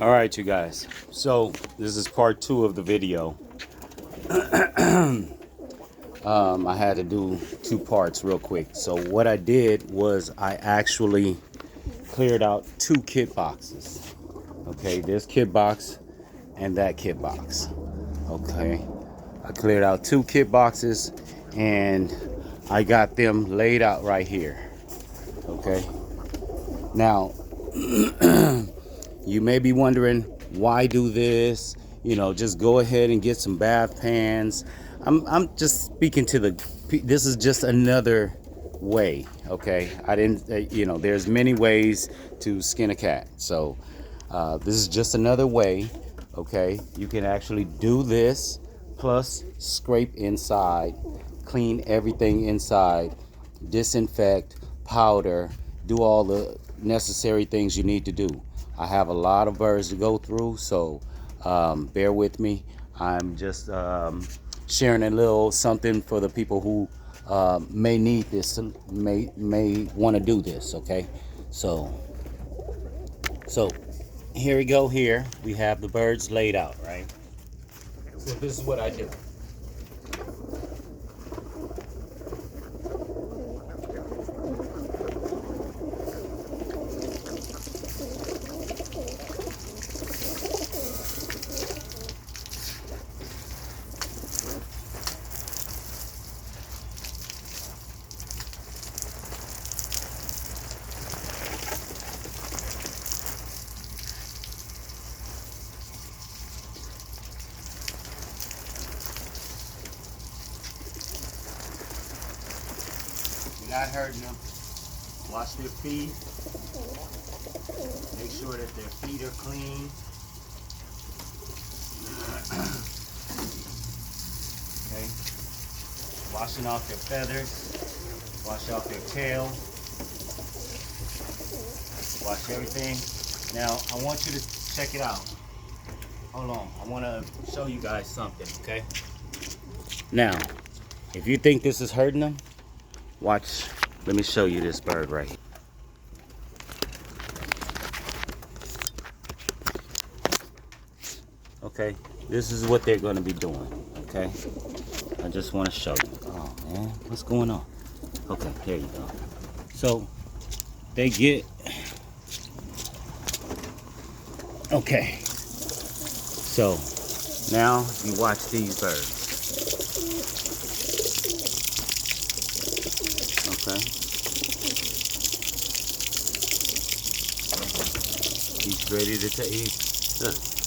All right, you guys. So this is part 2 of the video. I had to do 2 parts real quick. So what I did was I actually cleared out 2 kit boxes. Okay, this kit box and that kit box. Okay, I cleared out 2 kit boxes and I got them laid out right here. Okay, now you may be wondering, why do this? You know, just go ahead and get some bath pans. I'm just speaking to this is just another way. Okay, I didn't you know, there's many ways to skin a cat, so this is just another way. Okay, you can actually do this plus scrape inside, clean everything inside, disinfect, powder, do all the necessary things you need to do. I have a lot of birds to go through, so bear with me. I'm just sharing a little something for the people who may need this, may want to do this. Okay, so here we go. Here we have the birds laid out, right? So this is what I do. Not hurting them. Wash their feet. Make sure that their feet are clean. Okay. Washing off their feathers. Wash off their tail. Wash everything. Now I want you to check it out. Hold on. I want to show you guys something. Okay. Now, if you think this is hurting them, watch, let me show you this bird right here. Okay, this is what they're going to be doing. Okay, I just want to show you. Oh man, what's going on? Okay, there you go. So they get, okay, so now you watch these birds. Okay. He's ready to take. Look.